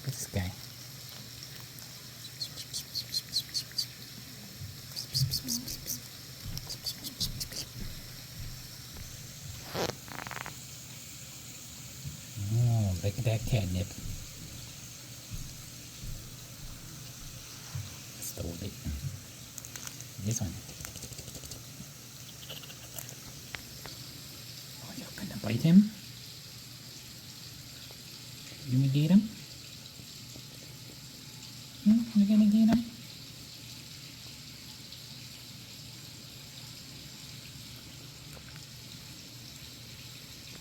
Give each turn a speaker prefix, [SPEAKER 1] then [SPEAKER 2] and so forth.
[SPEAKER 1] Look at this guy. Oh, look at that catnip. Stole it. This one. Oh, you're gonna bite him? You gonna get him? You're gonna get